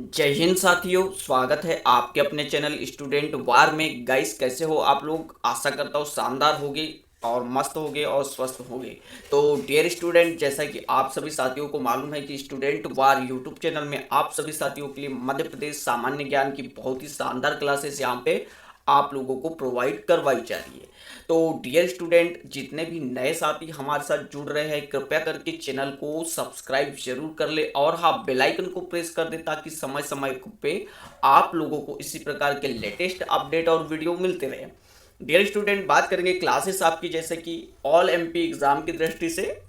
जय हिंद साथियों, स्वागत है आपके अपने चैनल स्टूडेंट वार में। गाइस, कैसे हो आप लोग? आशा करता हूँ शानदार होगे और मस्त होगे और स्वस्थ होगे। तो डियर स्टूडेंट, जैसा कि आप सभी साथियों को मालूम है कि स्टूडेंट वार यूट्यूब चैनल में आप सभी साथियों के लिए मध्य प्रदेश सामान्य ज्ञान की बहुत ही शानदार क्लासेस यहाँ पे आप लोगों को प्रोवाइड करवाई जा रही है। तो डियर स्टूडेंट, जितने भी नए साथी हमारे साथ जुड़ रहे हैं, कृपया करके चैनल को सब्सक्राइब जरूर कर ले और हाँ, बेल आइकन को प्रेस कर दे ताकि समय समय पे आप लोगों को इसी प्रकार के लेटेस्ट अपडेट और वीडियो मिलते रहे। डियर स्टूडेंट, बात करेंगे क्लासेस आपकी, जैसे कि ऑल एमपी एग्जाम की दृष्टि से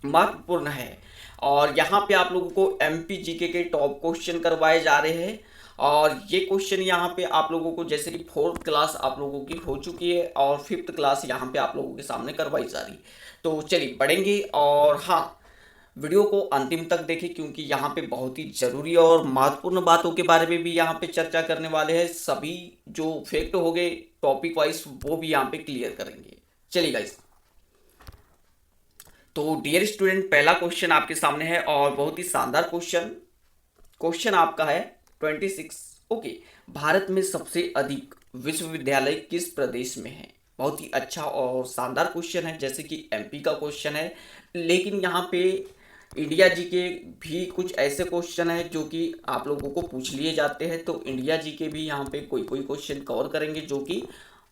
महत्वपूर्ण है और यहाँ पे आप लोगों को एमपी जीके के टॉप क्वेश्चन करवाए जा रहे हैं। और ये क्वेश्चन यहाँ पे आप लोगों को, जैसे कि फोर्थ क्लास आप लोगों की हो चुकी है और फिफ्थ क्लास यहाँ पे आप लोगों के सामने करवाई जा रही है। तो चलिए बढ़ेंगे और हाँ, वीडियो को अंतिम तक देखें क्योंकि यहाँ पे बहुत ही जरूरी और महत्वपूर्ण बातों के बारे में भी यहाँ पे चर्चा करने वाले हैं। सभी जो फैक्ट हो गए टॉपिक वाइज वो भी यहाँ पे क्लियर करेंगे। चलिए गाइस, तो डियर स्टूडेंट, पहला क्वेश्चन आपके सामने है और बहुत ही शानदार क्वेश्चन। क्वेश्चन आपका है 26। ओके, भारत में सबसे अधिक विश्वविद्यालय किस प्रदेश में है? बहुत ही अच्छा और शानदार क्वेश्चन है, जैसे कि एमपी का क्वेश्चन है। लेकिन यहाँ पे इंडिया जी के भी कुछ ऐसे क्वेश्चन है जो कि आप लोगों को पूछ लिए जाते हैं। तो इंडिया जी के भी यहाँ पे कोई कोई क्वेश्चन कवर करेंगे जो कि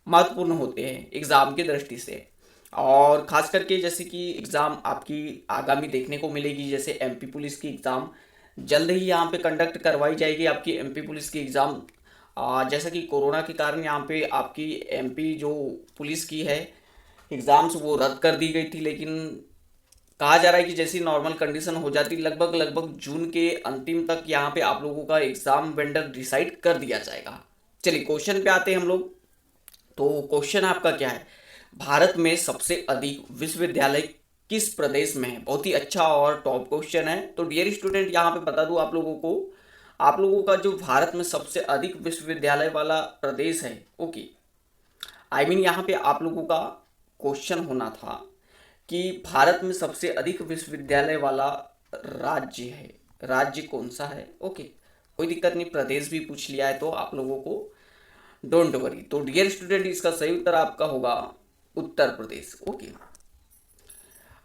महत्वपूर्ण होते हैं एग्जाम की दृष्टि से। और खास करके जैसे कि एग्ज़ाम आपकी आगामी देखने को मिलेगी, जैसे एमपी पुलिस की एग्ज़ाम जल्द ही यहाँ पे कंडक्ट करवाई जाएगी। आपकी एमपी पुलिस की एग्ज़ाम, जैसा कि कोरोना के कारण यहाँ पे आपकी एमपी जो पुलिस की है एग्ज़ाम्स वो रद्द कर दी गई थी। लेकिन कहा जा रहा है कि जैसी नॉर्मल कंडीशन हो जाती, लगभग लगभग जून के अंतिम तक यहाँ पे आप लोगों का एग्ज़ाम वेंडर डिसाइड कर दिया जाएगा। चलिए क्वेश्चन पे आते हैं हम लोग। तो क्वेश्चन आपका क्या है? भारत में सबसे अधिक विश्वविद्यालय किस प्रदेश में है? बहुत ही अच्छा और टॉप क्वेश्चन है। तो डियर स्टूडेंट, यहाँ पे बता दूं आप लोगों को, आप लोगों का जो भारत में सबसे अधिक विश्वविद्यालय वाला प्रदेश है, ओके, यहाँ पे आप लोगों का क्वेश्चन होना था कि भारत में सबसे अधिक विश्वविद्यालय वाला राज्य है, राज्य कौन सा है? ओके, कोई दिक्कत नहीं, प्रदेश भी पूछ लिया है तो आप लोगों को डोंट वरी। तो डियर स्टूडेंट, इसका सही उत्तर आपका होगा उत्तर प्रदेश। ओके,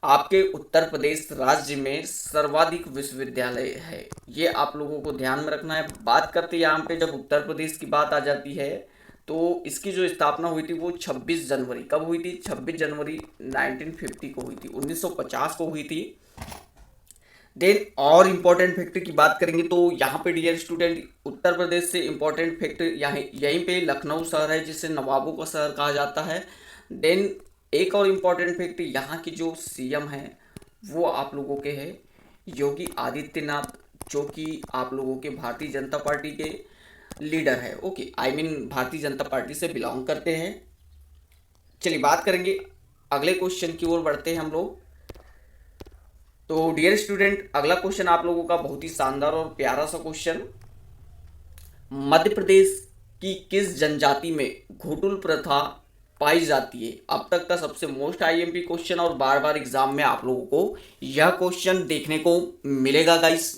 आपके उत्तर प्रदेश राज्य में सर्वाधिक विश्वविद्यालय है, ये आप लोगों को ध्यान में रखना है। बात करते हैं यहाँ पे, जब उत्तर प्रदेश की बात आ जाती है तो इसकी जो स्थापना हुई थी वो 26 जनवरी, कब हुई थी? 26 जनवरी 1950 को हुई थी, 1950 को हुई थी। देन और इम्पोर्टेंट फैक्ट की बात करेंगे तो यहाँ पे डियर स्टूडेंट, उत्तर प्रदेश से इम्पोर्टेंट फैक्ट यहाँ यहीं पे लखनऊ शहर है जिसे नवाबों का शहर कहा जाता है। देन एक और इम्पोर्टेंट फैक्ट, यहाँ की जो सीएम है वो आप लोगों के हैं योगी आदित्यनाथ, जो कि आप लोगों के भारतीय जनता पार्टी के लीडर है। ओके, भारतीय जनता पार्टी से बिलोंग करते हैं। चलिए बात करेंगे, अगले क्वेश्चन की ओर बढ़ते हैं हम लोग। तो डियर स्टूडेंट, अगला क्वेश्चन आप लोगों का बहुत ही शानदार और प्यारा सा क्वेश्चन। मध्य प्रदेश की किस जनजाति में घोटुल प्रथा पाई जाती है? अब तक का सबसे मोस्ट आईएमपी क्वेश्चन और बार बार एग्जाम में आप लोगों को यह क्वेश्चन देखने को मिलेगा गाइस।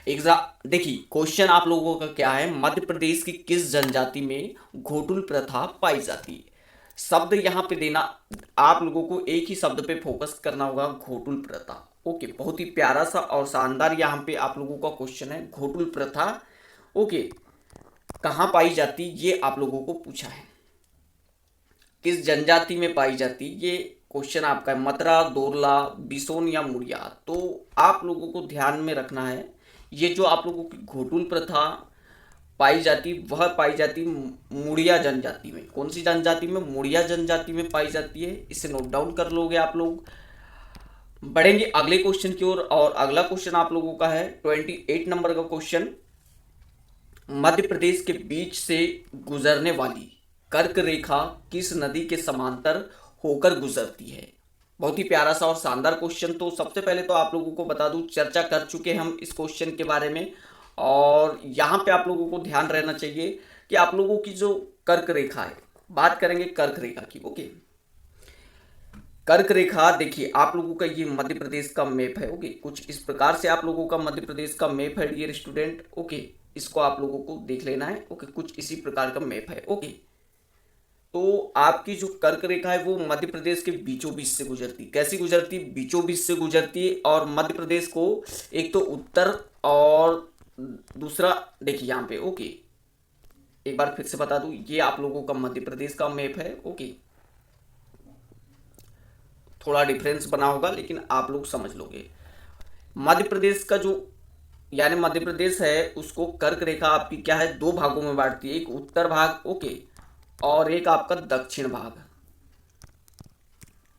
एग्जाम देखिए, क्वेश्चन आप लोगों का क्या है, मध्य प्रदेश की किस जनजाति में घोटुल प्रथा पाई जाती है? शब्द यहाँ पे देना, आप लोगों को एक ही शब्द पे फोकस करना होगा, घोटुल प्रथा। ओके, बहुत ही प्यारा सा और शानदार यहाँ पे आप लोगों का क्वेश्चन है, घोटुल प्रथा। ओके, कहाँ पाई जाती ये आप लोगों को पूछा है, किस जनजाति में पाई जाती ये क्वेश्चन आपका है। मतरा, दोरला, बिसोन या मुड़िया? तो आप लोगों को ध्यान में रखना है, ये जो आप लोगों की घोटुल प्रथा पाई जाती वह पाई जाती मुड़िया जनजाति में। कौन सी जनजाति में? मुड़िया जनजाति में पाई जाती है। इसे नोट डाउन कर लोगे आप लोग। बढ़ेंगे अगले क्वेश्चन की ओर और अगला क्वेश्चन आप लोगों का है 28 नंबर का क्वेश्चन। मध्य प्रदेश के बीच से गुजरने वाली कर्क रेखा किस नदी के समांतर होकर गुजरती है? बहुत ही प्यारा सा और शानदार क्वेश्चन। तो सबसे पहले तो आप लोगों को बता दूं, चर्चा कर चुके हैं हम इस क्वेश्चन के बारे में और यहाँ पे आप लोगों को ध्यान रहना चाहिए कि आप लोगों की जो कर्क रेखा है, बात करेंगे कर्क रेखा की। ओके, कर्क रेखा, देखिए आप लोगों का ये मध्य प्रदेश का मैप है। ओके, कुछ इस प्रकार से आप लोगों का मध्य प्रदेश का मैप है डियर स्टूडेंट। ओके, इसको आप लोगों को देख लेना है। ओके, कुछ इसी प्रकार का मैप है। ओके, तो आपकी जो कर्क रेखा है वो मध्य प्रदेश के बीचों बीच से गुजरती। कैसी गुजरती? बीचों बीच से गुजरती है। और मध्य प्रदेश को एक तो उत्तर और दूसरा, देखिए यहाँ पे, ओके एक बार फिर से बता दूं, ये आप लोगों का मध्य प्रदेश का मैप है। ओके, थोड़ा डिफरेंस बना होगा लेकिन आप लोग समझ लोगे। मध्य प्रदेश का जो, यानी मध्य प्रदेश है, उसको कर्क रेखा आपकी क्या है, दो भागों में बांटती है। एक उत्तर भाग, ओके, और एक आपका दक्षिण भाग।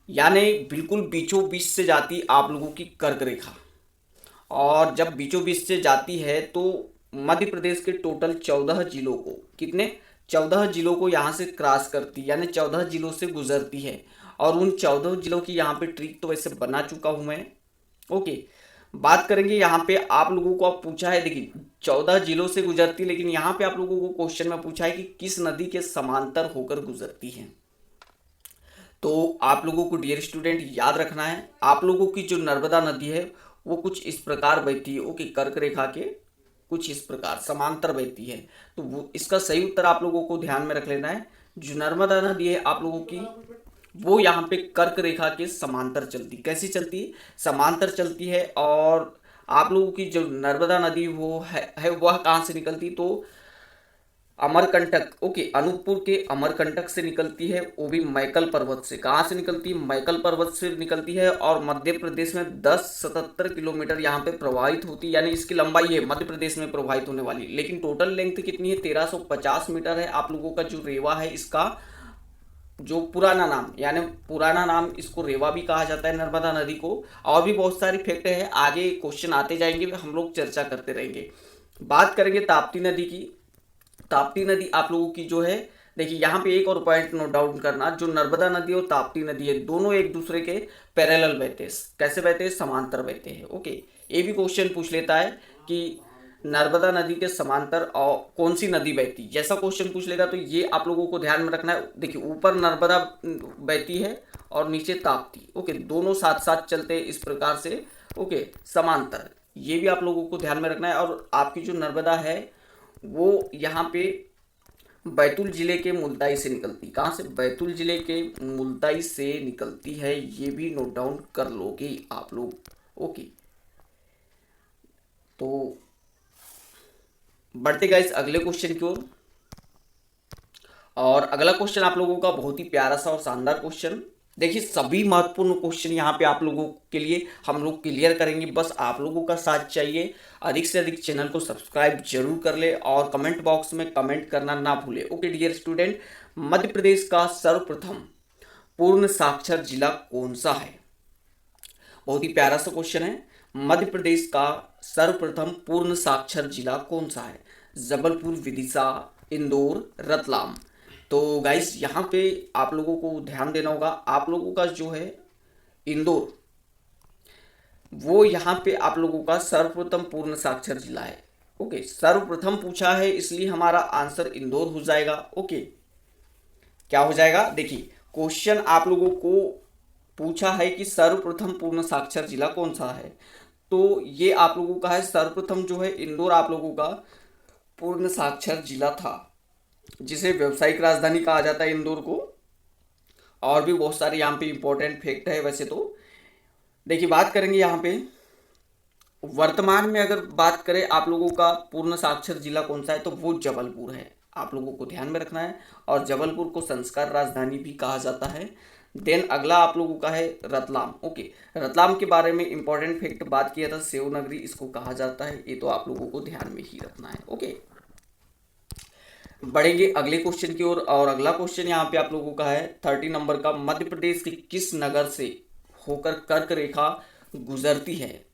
यानी बिल्कुल बीचों बीच से जाती आप लोगों की कर्क रेखा। और जब बीचों बीच से जाती है तो मध्य प्रदेश के टोटल 14 जिलों को, कितने, 14 जिलों को यहाँ से क्रॉस करती, यानी 14 जिलों से गुजरती है। और उन 14 जिलों की यहाँ पे ट्रिक तो वैसे बना चुका हूँ मैं। ओके, बात करेंगे यहाँ पे आप लोगों को, आप पूछा है, देखिए 14 जिलों से गुजरती, लेकिन यहाँ पे आप लोगों को क्वेश्चन में पूछा है कि किस नदी के समांतर होकर गुजरती है। तो आप लोगों को डियर स्टूडेंट याद रखना है, आप लोगों की जो नर्मदा नदी है वो कुछ इस प्रकार बहती है। ओके, कर्क रेखा के कुछ इस प्रकार समांतर बहती है। तो वो इसका सही उत्तर आप लोगों को ध्यान में रख लेना है। जो नर्मदा नदी है आप लोगों की, वो यहाँ पे कर्क रेखा के समांतर चलती। कैसी चलती है? समांतर चलती है। और आप लोगों की जो नर्मदा नदी वो है वह कहाँ से निकलती? तो अमरकंटक, ओके, अनूपपुर के अमरकंटक से निकलती है, वो भी मैकल पर्वत से। कहाँ से निकलती है? मैकल पर्वत से निकलती है। और मध्य प्रदेश में 1077 किलोमीटर यहाँ पे प्रवाहित होती है, यानी इसकी लंबाई है मध्य प्रदेश में प्रवाहित होने वाली। लेकिन टोटल लेंथ कितनी है? 1350 मीटर है। आप लोगों का जो रेवा है, इसका जो पुराना नाम, यानी पुराना नाम इसको रेवा भी कहा जाता है, नर्मदा नदी को। और भी बहुत सारी फैक्ट है, आगे क्वेश्चन आते जाएंगे, हम लोग चर्चा करते रहेंगे। बात करेंगे ताप्ती नदी की। ताप्ती नदी आप लोगों की जो है, देखिए यहाँ पे एक और पॉइंट नोट डाउन करना, जो नर्मदा नदी और ताप्ती नदी है, दोनों एक दूसरे के पैरेलल बहते हैं। कैसे बहते हैं? समांतर बहते हैं। ओके, ये भी क्वेश्चन पूछ लेता है कि नर्मदा नदी के समांतर और कौन सी नदी बहती, जैसा क्वेश्चन पूछ लेगा तो ये आप लोगों को ध्यान में रखना है। देखिए ऊपर नर्मदा बहती है और नीचे ताप्ती। ओके, दोनों साथ साथ चलते हैं इस प्रकार से। ओके, समांतर, ये भी आप लोगों को ध्यान में रखना है। और आपकी जो नर्मदा है वो यहाँ पे बैतूल जिले के मुल्ताई से निकलती। कहाँ से? बैतूल जिले के मुल्ताई से निकलती है। ये भी नोट डाउन कर लोगे आप लोग। ओके, तो बढ़ते गाइस अगले क्वेश्चन की ओर। और अगला क्वेश्चन आप लोगों का बहुत ही प्यारा सा और शानदार क्वेश्चन। देखिए सभी महत्वपूर्ण क्वेश्चन यहाँ पे आप लोगों के लिए हम लोग क्लियर करेंगे, बस आप लोगों का साथ चाहिए। अधिक से अधिक चैनल को सब्सक्राइब जरूर कर ले और कमेंट बॉक्स में कमेंट करना ना भूले। Okay dear student, Madhya Pradesh का सर्वप्रथम पूर्ण साक्षर जिला कौन सा है? बहुत ही प्यारा सा क्वेश्चन है। मध्य प्रदेश का सर्वप्रथम पूर्ण साक्षर जिला कौन सा है? जबलपुर, विदिशा, इंदौर, रतलाम। तो गाइस यहाँ पे आप लोगों को ध्यान देना होगा। आप लोगों का जो है इंदौर, वो यहाँ पे आप लोगों का सर्वप्रथम पूर्ण साक्षर जिला है। ओके, सर्वप्रथम पूछा है इसलिए हमारा आंसर इंदौर हो जाएगा। ओके, क्या हो जाएगा? देखिए क्वेश्चन आप लोगों को पूछा है कि सर्वप्रथम पूर्ण साक्षर जिला कौन सा है, तो ये आप लोगों का है सर्वप्रथम जो है इंदौर आप लोगों का पूर्ण साक्षर जिला था, जिसे व्यावसायिक राजधानी कहा जाता है इंदौर को। और भी बहुत सारे यहाँ पे इंपॉर्टेंट फैक्ट है वैसे तो। देखिए बात करेंगे यहाँ पे वर्तमान में, अगर बात करें आप लोगों का पूर्ण साक्षर जिला कौन सा है, तो वो जबलपुर है। आप लोगों को ध्यान में रखना है। और जबलपुर को संस्कार राजधानी भी कहा जाता है। देन अगला आप लोगों का है रतलाम। ओके, रतलाम के बारे में इंपॉर्टेंट फैक्ट बात किया था, सेव नगरी इसको कहा जाता है, ये तो आप लोगों को ध्यान में ही रखना है। ओके, बढ़ेंगे अगले क्वेश्चन की ओर। और अगला क्वेश्चन यहाँ पे आप लोगों का है 30 नंबर का, मध्य प्रदेश के किस नगर से होकर कर्क रेखा गुजरती है?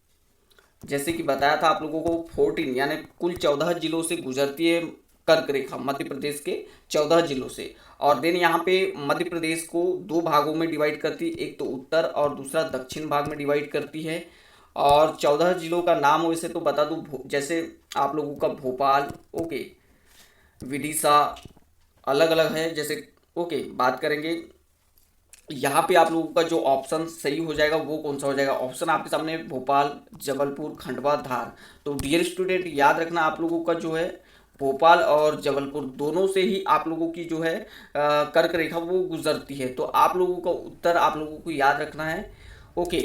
जैसे कि बताया था आप लोगों को 14 यानी कुल 14 जिलों से गुजरती है कर्क रेखा, मध्य प्रदेश के 14 जिलों से। और देन यहाँ पे मध्य प्रदेश को दो भागों में डिवाइड करती है, एक तो उत्तर और दूसरा दक्षिण भाग में डिवाइड करती है। और 14 जिलों का नाम वैसे तो बता दूँ, जैसे आप लोगों का भोपाल, ओके, विदिशा, अलग अलग है जैसे। ओके, बात करेंगे यहाँ पे आप लोगों का जो ऑप्शन सही हो जाएगा वो कौन सा हो जाएगा? ऑप्शन आपके सामने भोपाल, जबलपुर, खंडवा, धार। तो डियर स्टूडेंट याद रखना आप लोगों का जो है भोपाल और जबलपुर दोनों से ही आप लोगों की जो है कर्क रेखा वो गुजरती है। तो आप लोगों का उत्तर आप लोगों को याद रखना है। ओके,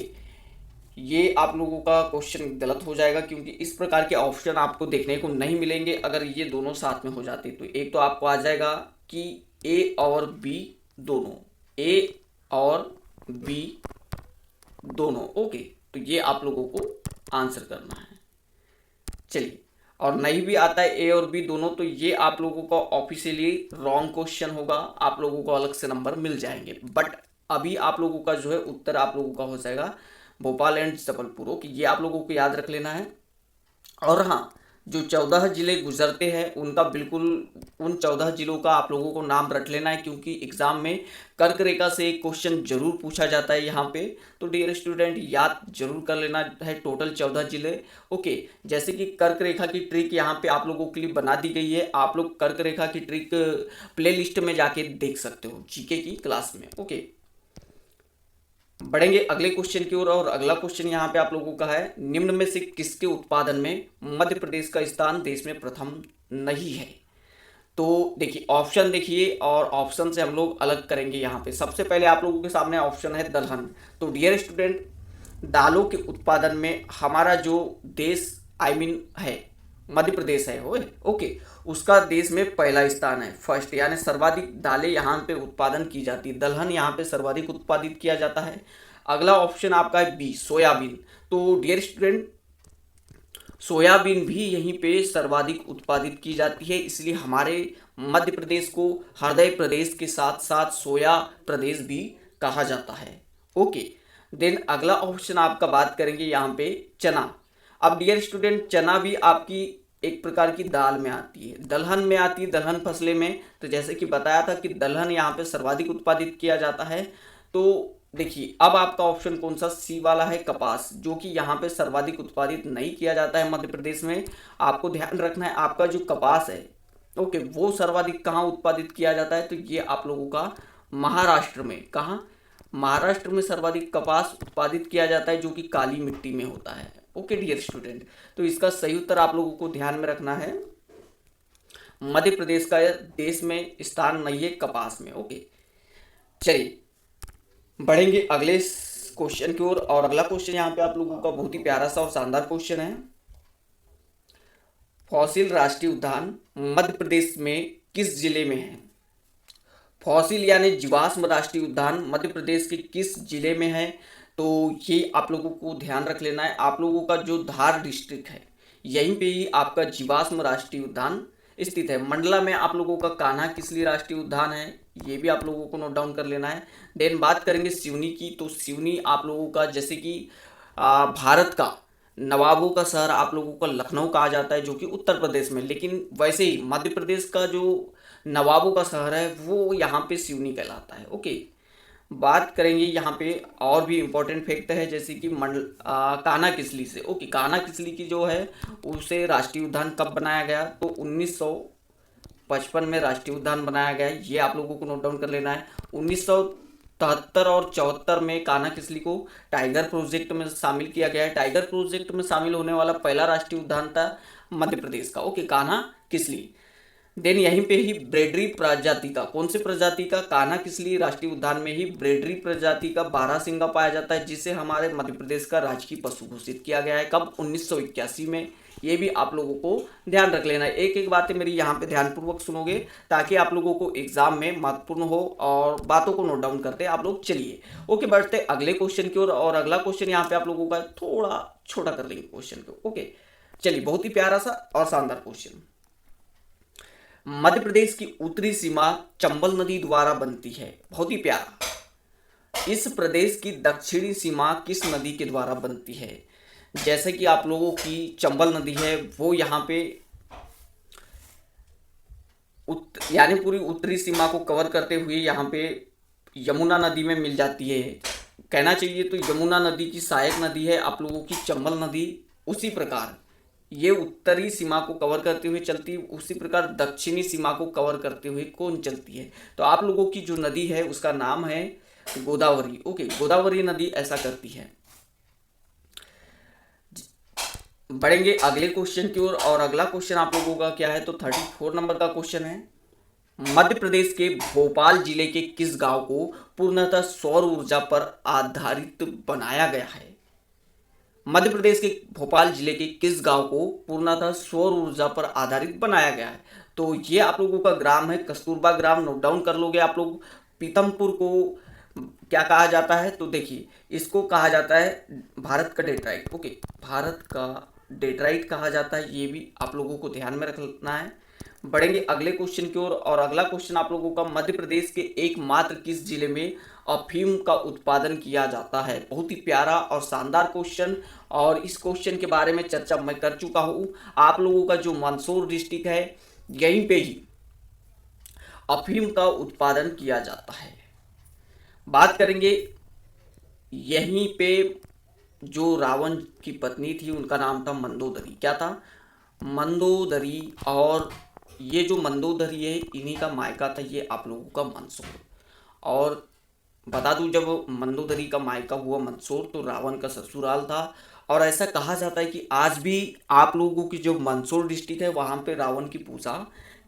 ये आप लोगों का क्वेश्चन गलत हो जाएगा क्योंकि इस प्रकार के ऑप्शन आपको देखने को नहीं मिलेंगे अगर ये दोनों साथ में हो जाते। तो एक तो आपको आ जाएगा कि ए और बी दोनों, ए और बी दोनों। ओके, तो ये आप लोगों को आंसर करना है। चलिए, और नहीं भी आता है ए और बी दोनों, तो ये आप लोगों का ऑफिशियली रॉन्ग क्वेश्चन होगा, आप लोगों को अलग से नंबर मिल जाएंगे। बट अभी आप लोगों का जो है उत्तर आप लोगों का हो जाएगा भोपाल एंड जबलपुर। ओके, ये आप लोगों को याद रख लेना है। और हाँ, जो 14 जिले गुजरते हैं उनका बिल्कुल उन 14 जिलों का आप लोगों को नाम रख लेना है क्योंकि एग्जाम में कर्क रेखा से एक क्वेश्चन जरूर पूछा जाता है यहाँ पे। तो डियर स्टूडेंट याद जरूर कर लेना है टोटल 14 जिले। ओके, जैसे कि कर्क रेखा की ट्रिक यहाँ पे आप लोगों के लिए बना दी गई है, आप लोग कर्क रेखा की ट्रिक प्ले लिस्ट में जाके देख सकते हो जीके की क्लास में। ओके, बढ़ेंगे अगले क्वेश्चन की ओर। और अगला क्वेश्चन यहाँ पे आप लोगों का है, निम्न में से किसके उत्पादन में मध्य प्रदेश का स्थान देश में प्रथम नहीं है? तो देखिए ऑप्शन देखिए और ऑप्शन से हम लोग अलग करेंगे। यहाँ पे सबसे पहले आप लोगों के सामने ऑप्शन है दलहन। तो डियर स्टूडेंट, दालों के उत्पादन में हमारा जो देश है मध्य प्रदेश है वो, ओके, उसका देश में पहला स्थान है, फर्स्ट, यानी सर्वाधिक दालें यहाँ पे उत्पादन की जाती है, दलहन यहाँ पे सर्वाधिक उत्पादित किया जाता है। अगला ऑप्शन आपका है बी, सोयाबीन। तो डियर स्टूडेंट, सोयाबीन भी यहीं पे सर्वाधिक उत्पादित की जाती है, इसलिए हमारे मध्य प्रदेश को हृदय प्रदेश के साथ साथ सोया प्रदेश भी कहा जाता है। ओके, देन अगला ऑप्शन आपका बात करेंगे यहाँ पे चना। अब डियर स्टूडेंट, चना भी आपकी एक प्रकार की दाल में आती है, दलहन में आती है, दलहन फसलें में। तो जैसे कि बताया था कि दलहन यहाँ पे सर्वाधिक उत्पादित किया जाता है। तो देखिए अब आपका ऑप्शन कौन सा, सी वाला है कपास, जो कि यहाँ पे सर्वाधिक उत्पादित नहीं किया जाता है मध्य प्रदेश में। आपको ध्यान रखना है आपका जो कपास है, ओके, वो सर्वाधिक कहाँ उत्पादित किया जाता है? तो ये आप लोगों का महाराष्ट्र में, कहाँ, महाराष्ट्र में सर्वाधिक कपास उत्पादित किया जाता है जो कि काली मिट्टी में होता है। ओके डियर स्टूडेंट, तो इसका सही उत्तर आप लोगों को ध्यान में रखना है, मध्य प्रदेश का देश में स्थान नहीं है कपास में। ओके, चलिए बढ़ेंगे अगले क्वेश्चन की ओर। और अगला क्वेश्चन यहाँ पे आप लोगों का बहुत ही प्यारा सा और शानदार क्वेश्चन है, फॉसिल राष्ट्रीय उद्यान मध्य प्रदेश में किस जिले में है? फॉसिल यानी जीवाश्म राष्ट्रीय उद्यान मध्य प्रदेश के किस जिले में है? तो ये आप लोगों को ध्यान रख लेना है, आप लोगों का जो धार डिस्ट्रिक्ट है यहीं पे ही आपका जीवाश्म राष्ट्रीय उद्यान स्थित है। मंडला में आप लोगों का कान्हा किसली राष्ट्रीय उद्यान है, ये भी आप लोगों को नोट डाउन कर लेना है। देन बात करेंगे सिवनी की। तो सिवनी आप लोगों का जैसे कि भारत का नवाबों का शहर आप लोगों का लखनऊ कहा जाता है जो कि उत्तर प्रदेश में, लेकिन वैसे ही मध्य प्रदेश का जो नवाबों का शहर है वो यहाँ पे सिवनी कहलाता है। ओके, बात करेंगे यहाँ पे और भी इम्पोर्टेंट फैक्ट है जैसे कि कान्हा किसली से। ओके, कान्हा किसली की जो है उसे राष्ट्रीय उद्यान कब बनाया गया? तो 1955 में राष्ट्रीय उद्यान बनाया गया है, ये आप लोगों को नोट डाउन कर लेना है। 1973 और 74 में कान्हा किसली को टाइगर प्रोजेक्ट में शामिल किया गया है। टाइगर प्रोजेक्ट में शामिल होने वाला पहला राष्ट्रीय उद्यान था मध्य प्रदेश का, ओके, कान्हा किसली। देन यहीं पे ही ब्रेडरी प्रजाति का, कौन सी प्रजाति का? कान्हा किसली राष्ट्रीय उद्यान में ही ब्रेडरी प्रजाति का बारहसिंगा पाया जाता है जिसे हमारे मध्य प्रदेश का राजकीय पशु घोषित किया गया है। कब? 1981 में। ये भी आप लोगों को ध्यान रख लेना है, एक एक बातें मेरी यहाँ पे ध्यानपूर्वक सुनोगे ताकि आप लोगों को एग्जाम में महत्वपूर्ण हो और बातों को नोट डाउन करते आप लोग। चलिए ओके, बढ़ते अगले क्वेश्चन की ओर। और अगला क्वेश्चन यहाँ पे आप लोगों का थोड़ा छोटा कर लेंगे क्वेश्चन को। ओके, चलिए, बहुत ही प्यारा सा और शानदार क्वेश्चन। मध्य प्रदेश की उत्तरी सीमा चंबल नदी द्वारा बनती है, बहुत ही प्यारा। इस प्रदेश की दक्षिणी सीमा किस नदी के द्वारा बनती है? जैसे कि आप लोगों की चंबल नदी है वो यहाँ पे यानी पूरी उत्तरी सीमा को कवर करते हुए यहाँ पे यमुना नदी में मिल जाती है, कहना चाहिए तो यमुना नदी की सहायक नदी है आप लोगों की चंबल नदी। उसी प्रकार ये उत्तरी सीमा को कवर करते हुए चलती है, उसी प्रकार दक्षिणी सीमा को कवर करते हुए कौन चलती है? तो आप लोगों की जो नदी है उसका नाम है गोदावरी। ओके, गोदावरी नदी ऐसा करती है। बढ़ेंगे अगले क्वेश्चन की ओर और अगला क्वेश्चन आप लोगों का क्या है, तो 34 नंबर का क्वेश्चन है। मध्य प्रदेश के भोपाल जिले के किस गांव को पूर्णतः सौर ऊर्जा पर आधारित बनाया गया है? मध्य प्रदेश के भोपाल जिले के किस गांव को पूर्णतः सौर ऊर्जा पर आधारित बनाया गया है? तो ये आप लोगों का ग्राम है कस्तूरबा ग्राम, नोट डाउन कर लोगे आप लोग। पीतमपुर को क्या कहा जाता है, तो देखिए इसको कहा जाता है भारत का डेट्राइट। ओके, भारत का डेट्राइट कहा जाता है, ये भी आप लोगों को ध्यान में रखना है। बढ़ेंगे अगले क्वेश्चन की ओर और अगला क्वेश्चन आप लोगों का, मध्य प्रदेश के एकमात्र किस जिले में अफीम का उत्पादन किया जाता है? बहुत ही प्यारा और शानदार क्वेश्चन, और इस क्वेश्चन के बारे में चर्चा मैं कर चुका हूँ। आप लोगों का जो मंदसौर डिस्ट्रिक्ट है, यहीं पे ही अफीम का उत्पादन किया जाता है। बात करेंगे यहीं पे जो रावण की पत्नी थी उनका नाम था मंदोदरी। क्या था? मंदोदरी। और ये जो मंदोदरी है इन्हीं का मायका था ये आप लोगों का मंदसौर। और बता दूं, जब मंदोदरी का मायका हुआ मंदसौर तो रावण का ससुराल था। और ऐसा कहा जाता है कि आज भी आप लोगों की जो मंदसौर डिस्ट्रिक्ट है वहां पे रावण की पूजा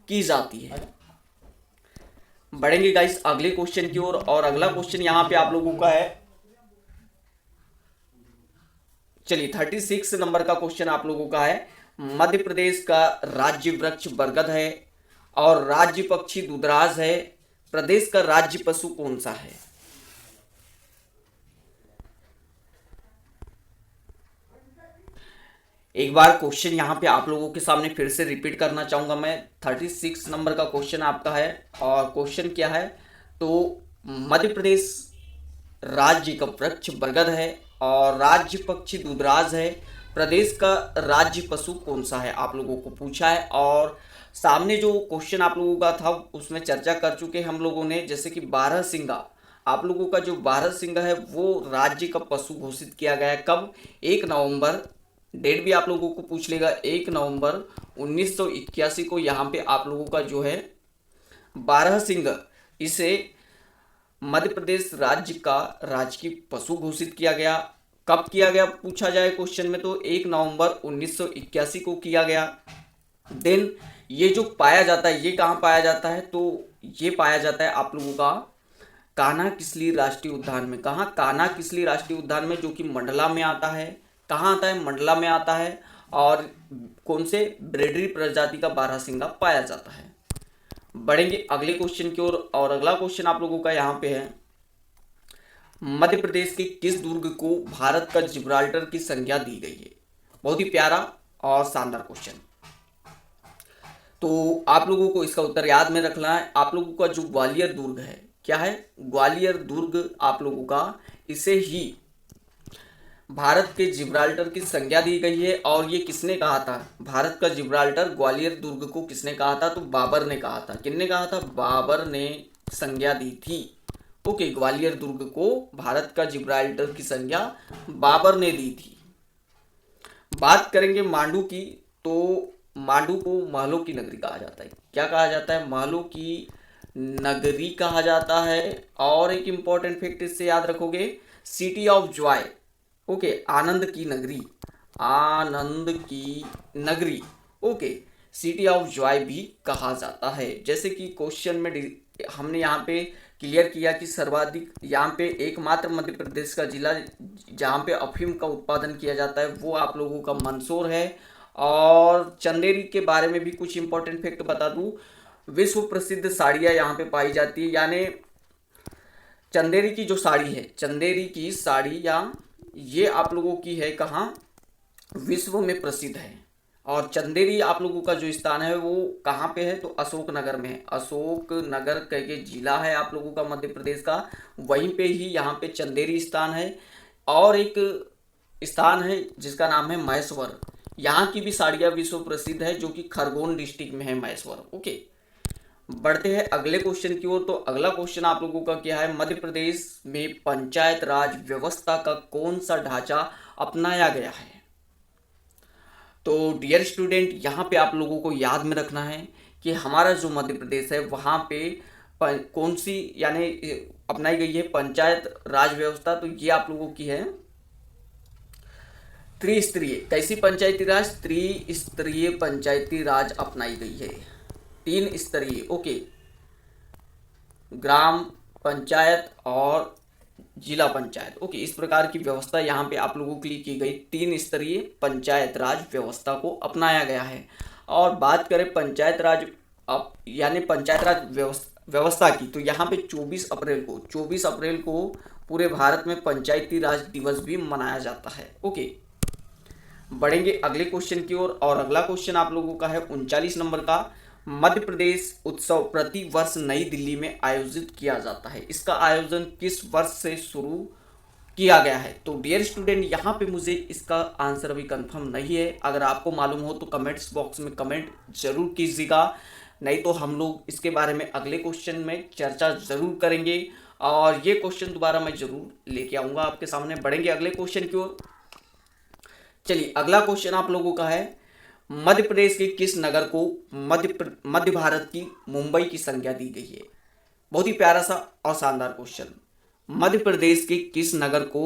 की जाती है। बढ़ेंगे गाइस अगले क्वेश्चन की ओर और अगला क्वेश्चन यहाँ पे आप लोगों का है, चलिए 36 नंबर का क्वेश्चन आप लोगों का है। मध्य प्रदेश का राज्य वृक्ष बरगद है और राज्य पक्षी दूधराज है। प्रदेश का राज्य पशु कौन सा है? एक बार क्वेश्चन यहाँ पे आप लोगों के सामने फिर से रिपीट करना चाहूंगा मैं। 36 नंबर का क्वेश्चन आपका है और क्वेश्चन क्या है, तो मध्य प्रदेश राज्य का वृक्ष बरगद है और राज्य पक्षी दूधराज है। प्रदेश का राज्य पशु कौन सा है आप लोगों को पूछा है। और सामने जो क्वेश्चन आप लोगों का था उसमें चर्चा कर चुके हम लोगों ने, जैसे कि बारहसिंगा, आप लोगों का जो बारहसिंगा है वो राज्य का पशु घोषित किया गया है। कब? 1 नवंबर, डेट भी आप लोगों को पूछ लेगा, 1 नवंबर 1981 को यहाँ पे आप लोगों का जो है बारहसिंगा, इसे मध्य प्रदेश राज्य का राजकीय पशु घोषित किया गया। कब किया गया पूछा जाए क्वेश्चन में, तो 1 नवंबर 1981 को किया गया। देन ये जो पाया जाता है ये कहाँ पाया जाता है, तो ये पाया जाता है आप लोगों का कान्हा किसली राष्ट्रीय उद्यान में। कहाँ? कान्हा किसली राष्ट्रीय उद्यान में, जो कि मंडला में आता है। कहाँ आता है? मंडला में आता है। और कौन से? ब्रेडरी प्रजाति का बारहसिंगा पाया जाता है। बढ़ेंगे अगले क्वेश्चन की ओर और अगला क्वेश्चन आप लोगों का यहाँ पे है, मध्य प्रदेश के किस दुर्ग को भारत का जिब्राल्टर की संज्ञा दी गई है? बहुत ही प्यारा और शानदार क्वेश्चन। तो आप लोगों को इसका उत्तर याद में रखना है। आप लोगों का जो ग्वालियर दुर्ग है, क्या है? ग्वालियर दुर्ग आप लोगों का, इसे ही भारत के जिब्राल्टर की संज्ञा दी गई है। और ये किसने कहा था? भारत का जिब्राल्टर ग्वालियर दुर्ग को किसने कहा था? तो बाबर ने कहा था। किसने कहा था? बाबर ने संज्ञा दी थी। ओके, ग्वालियर दुर्ग को भारत का जिब्राल्टर की संज्ञा बाबर ने दी थी। बात करेंगे मांडू की, तो मांडू को महलों की नगरी कहा जाता है। क्या कहा जाता है? महलों की नगरी कहा जाता है। और एक इंपॉर्टेंट फैक्ट इससे याद रखोगे, सिटी ऑफ जॉय। ओके, आनंद की नगरी, आनंद की नगरी। ओके, सिटी ऑफ जॉय भी कहा जाता है। जैसे कि क्वेश्चन में हमने यहाँ पे क्लियर किया कि सर्वाधिक यहाँ पे एकमात्र मध्य प्रदेश का जिला जहाँ पे अफीम का उत्पादन किया जाता है वो आप लोगों का मंदसौर है। और चंदेरी के बारे में भी कुछ इंपॉर्टेंट फैक्ट बता दूं, विश्व प्रसिद्ध साड़ियाँ यहाँ पे पाई जाती है। यानी चंदेरी की जो साड़ी है, चंदेरी की साड़ी या ये आप लोगों की है कहाँ? विश्व में प्रसिद्ध है। और चंदेरी आप लोगों का जो स्थान है वो कहाँ पे है? तो अशोक नगर में है। अशोक नगर के जिला है आप लोगों का मध्य प्रदेश का, वहीं पे ही यहाँ पे चंदेरी स्थान है। और एक स्थान है जिसका नाम है महेश्वर, यहाँ की भी साड़ियाँ विश्व प्रसिद्ध है, जो कि खरगोन डिस्ट्रिक्ट में है महेश्वर। ओके, बढ़ते हैं अगले क्वेश्चन की ओर। तो अगला क्वेश्चन आप लोगों का क्या है, मध्य प्रदेश में पंचायत राज व्यवस्था का कौन सा ढांचा अपनाया गया है? तो डियर स्टूडेंट, यहाँ पे आप लोगों को याद में रखना है कि हमारा जो मध्य प्रदेश है वहाँ पे कौन सी यानी अपनाई गई है पंचायत राज व्यवस्था, तो ये आप लोगों की है त्रिस्तरीय। कैसी पंचायती राज? त्रिस्तरीय पंचायती राज अपनाई गई है। 3 स्तरीय, ओके, ग्राम पंचायत और जिला पंचायत, ओके, इस प्रकार की व्यवस्था यहाँ पे आप लोगों के लिए की गई। 3 स्तरीय पंचायत राज व्यवस्था को अपनाया गया है। और बात करें पंचायत राज यानी पंचायत राज व्यवस्था की, तो यहाँ पे 24 अप्रैल को पूरे भारत में पंचायती राज दिवस भी मनाया जाता है। ओके, बढ़ेंगे अगले क्वेश्चन की ओर। और अगला क्वेश्चन आप लोगों का है 39 नंबर का। मध्य प्रदेश उत्सव प्रति वर्ष नई दिल्ली में आयोजित किया जाता है, इसका आयोजन किस वर्ष से शुरू किया गया है? तो डियर स्टूडेंट, यहाँ पे मुझे इसका आंसर अभी कंफर्म नहीं है। अगर आपको मालूम हो तो कमेंट्स बॉक्स में कमेंट जरूर कीजिएगा, नहीं तो हम लोग इसके बारे में अगले क्वेश्चन में चर्चा जरूर करेंगे और ये क्वेश्चन दोबारा मैं जरूर लेके आऊँगा आपके सामने। बढ़ेंगे अगले क्वेश्चन की ओर। चलिए, अगला क्वेश्चन आप लोगों का है, मध्य प्रदेश के किस नगर को मध्य भारत की मुंबई की संज्ञा दी गई है? बहुत ही प्यारा सा और शानदार क्वेश्चन। मध्य प्रदेश के किस नगर को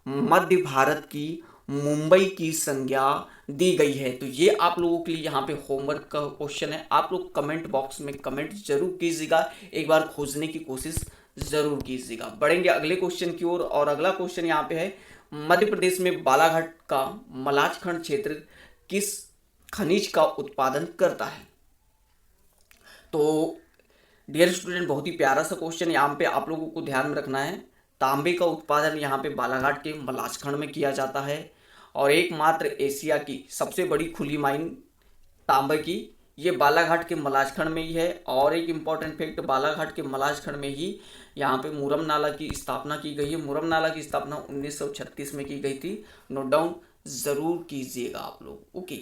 मध्य भारत की मुंबई की संज्ञा दी गई है? तो ये आप लोगों के लिए यहाँ पे होमवर्क का क्वेश्चन है। आप लोग कमेंट बॉक्स में कमेंट जरूर कीजिएगा, एक बार खोजने की कोशिश जरूर कीजिएगा। बढ़ेंगे अगले क्वेश्चन की ओर। और अगला क्वेश्चन यहाँ पे है, मध्य प्रदेश में बालाघाट का मलाजखंड क्षेत्र किस खनिज का उत्पादन करता है? तो डियर स्टूडेंट, बहुत ही प्यारा सा क्वेश्चन यहाँ पे आप लोगों को ध्यान में रखना है। तांबे का उत्पादन यहाँ पे बालाघाट के मलाजखंड में किया जाता है और एकमात्र एशिया की सबसे बड़ी खुली माइन तांबे की ये बालाघाट के मलाजखंड में ही है। और एक इम्पॉर्टेंट फैक्ट, बालाघाट के मलाजखंड में ही यहाँ पे मुरम नाला की स्थापना की गई है। मुरम नाला की स्थापना 1936 में की गई थी, नोट डाउन जरूर कीजिएगा आप लोग। ओके,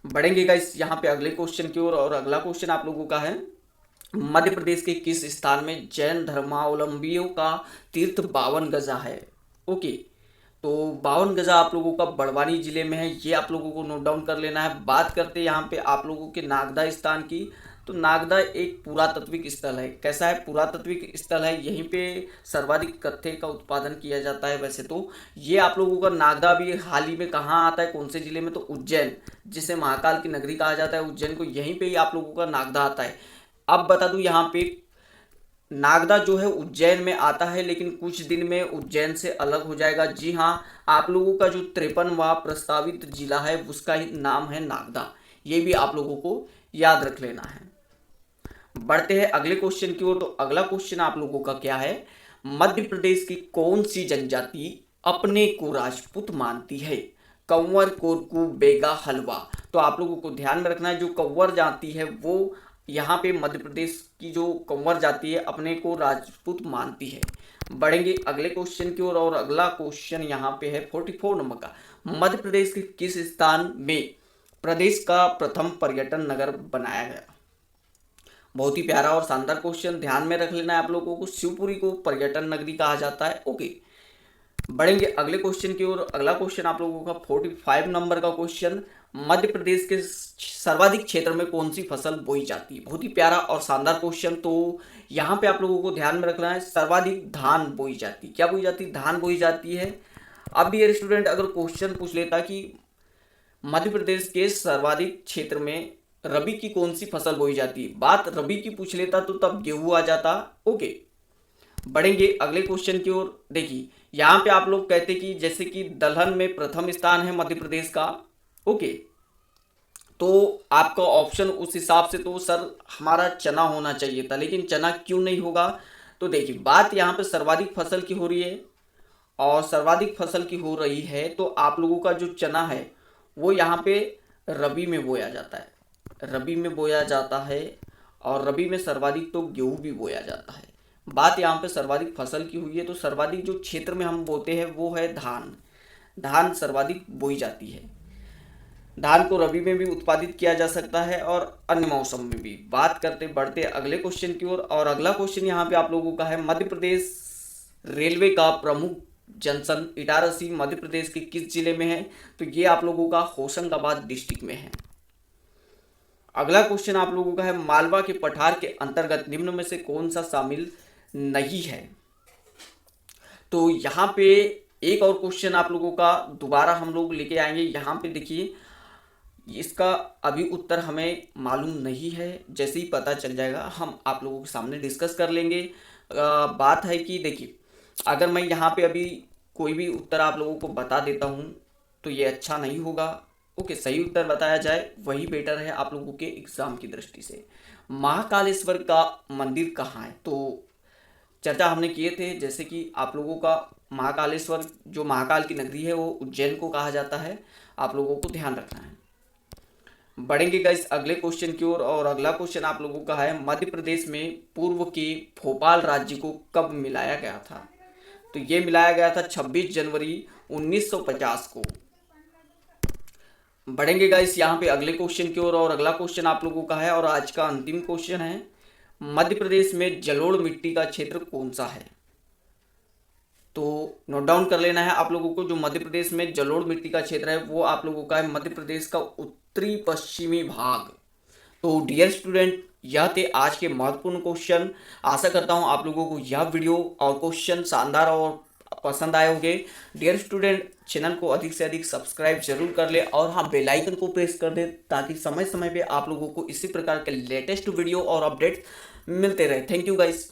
बढ़ेंगे गाइस यहाँ पे अगले क्वेश्चन की ओर। और अगला क्वेश्चन आप लोगों का है, मध्य प्रदेश के किस स्थान में जैन धर्मावलंबियों का तीर्थ 52 गजा है? ओके, तो 52 गजा आप लोगों का बड़वानी जिले में है, ये आप लोगों को नोट डाउन कर लेना है। बात करते हैं यहाँ पे आप लोगों के नागदा स्थान की, तो नागदा एक पुरातात्विक स्थल है। कैसा है? पुरातात्विक स्थल है, यहीं पे सर्वाधिक कत्थे का उत्पादन किया जाता है। वैसे तो ये आप लोगों का नागदा भी हाल ही में कहाँ आता है, कौन से जिले में? तो उज्जैन, जिसे महाकाल की नगरी कहा जाता है उज्जैन को, यहीं पे ही आप लोगों का नागदा आता है। अब बता दूं, यहाँ पे नागदा जो है उज्जैन में आता है, लेकिन कुछ दिन में उज्जैन से अलग हो जाएगा। जी हाँ, आप लोगों का जो 53वां प्रस्तावित जिला है उसका ही नाम है नागदा, ये भी आप लोगों को याद रख लेना है। बढ़ते हैं अगले क्वेश्चन की ओर। तो अगला क्वेश्चन आप लोगों का क्या है, मध्य प्रदेश की कौन सी जनजाति अपने को राजपूत मानती है? कंवर, कोरकू, बेगा, हलवा। तो आप लोगों को ध्यान में रखना है, जो कंवर जाति है वो यहाँ पे मध्य प्रदेश की जो कंवर जाति है अपने को राजपूत मानती है। बढ़ेंगे अगले क्वेश्चन की ओर। और अगला क्वेश्चन यहाँ पे है 44 नंबर का, मध्य प्रदेश के किस स्थान में प्रदेश का प्रथम पर्यटन नगर बनाया गया? बहुत ही प्यारा और शानदार क्वेश्चन, ध्यान में रख लेना है आप लोगों को। शिवपुरी को पर्यटन नगरी कहा जाता है। ओके, बढ़ेंगे अगले क्वेश्चन की ओर। अगला क्वेश्चन आप लोगों का 45 नंबर का क्वेश्चन, मध्य प्रदेश के सर्वाधिक क्षेत्र में कौन सी फसल बोई जाती है? बहुत ही प्यारा और शानदार क्वेश्चन। तो यहाँ पे आप लोगों को ध्यान में रखना है, सर्वाधिक धान बोई जाती। क्या बोई जाती? धान बोई जाती है। अब ये स्टूडेंट अगर क्वेश्चन पूछ लेता कि मध्य प्रदेश के सर्वाधिक क्षेत्र में रबी की कौन सी फसल बोई जाती है, बात रबी की पूछ लेता तो तब गेहूं आ जाता। ओके, बढ़ेंगे अगले क्वेश्चन की ओर। देखिए, यहाँ पे आप लोग कहते कि जैसे कि दलहन में प्रथम स्थान है मध्य प्रदेश का। ओके, तो आपका ऑप्शन उस हिसाब से तो सर हमारा चना होना चाहिए था, लेकिन चना क्यों नहीं होगा? तो देखिए, बात यहाँ पे सर्वाधिक फसल की हो रही है और सर्वाधिक फसल की हो रही है, तो आप लोगों का जो चना है वो यहाँ पे रबी में बोया जाता है, रबी में बोया जाता है। और रबी में सर्वाधिक तो गेहूं भी बोया जाता है। बात यहाँ पे सर्वाधिक फसल की हुई है, तो सर्वाधिक जो क्षेत्र में हम बोते हैं वो है धान। धान सर्वाधिक बोई जाती है। धान को रबी में भी उत्पादित किया जा सकता है और अन्य मौसम में भी। बात करते बढ़ते अगले क्वेश्चन की ओर। और अगला क्वेश्चन यहाँ पे आप लोगों का है, मध्य प्रदेश रेलवे का प्रमुख जंक्शन इटारसी मध्य प्रदेश के किस जिले में है? तो ये आप लोगों का होशंगाबाद डिस्ट्रिक्ट में है। अगला क्वेश्चन आप लोगों का है, मालवा के पठार के अंतर्गत निम्न में से कौन सा शामिल नहीं है। तो यहाँ पे एक और क्वेश्चन आप लोगों का दोबारा हम लोग लेके आएंगे। यहाँ पे देखिए, इसका अभी उत्तर हमें मालूम नहीं है, जैसे ही पता चल जाएगा हम आप लोगों के सामने डिस्कस कर लेंगे। बात है कि देखिए, अगर मैं यहाँ पे अभी कोई भी उत्तर आप लोगों को बता देता हूँ तो ये अच्छा नहीं होगा। ओके, सही उत्तर बताया जाए वही बेटर है आप लोगों के एग्जाम की दृष्टि से। महाकालेश्वर का मंदिर कहाँ है, तो चर्चा हमने किए थे, जैसे कि आप लोगों का महाकालेश्वर जो महाकाल की नगरी है वो उज्जैन को कहा जाता है, आप लोगों को ध्यान रखना है। बढ़ेंगे गाइस अगले क्वेश्चन की ओर, और अगला क्वेश्चन आप लोगों का है, मध्य प्रदेश में पूर्व के भोपाल राज्य को कब मिलाया गया था। तो ये मिलाया गया था 26 जनवरी 1950 को। बढ़ेंगे गाइस यहाँ पे अगले क्वेश्चन की ओर, और अगला क्वेश्चन आप लोगों का है और आज का अंतिम क्वेश्चन है, मध्य प्रदेश में जलोढ़ मिट्टी का क्षेत्र कौन सा है। तो नोट डाउन कर लेना है आप लोगों को, जो मध्य प्रदेश में जलोढ़ मिट्टी का क्षेत्र है वो आप लोगों का है मध्य प्रदेश का उत्तरी पश्चिमी भाग। तो डियर स्टूडेंट, यह थे आज के महत्वपूर्ण क्वेश्चन। आशा करता हूं आप लोगों को यह वीडियो और क्वेश्चन शानदार और पसंद आए होंगे। डियर स्टूडेंट, चैनल को अधिक से अधिक सब्सक्राइब जरूर कर ले, और हाँ, बेल आइकन को प्रेस कर दे ताकि समय समय पे आप लोगों को इसी प्रकार के लेटेस्ट वीडियो और अपडेट मिलते रहे। Thank you guys.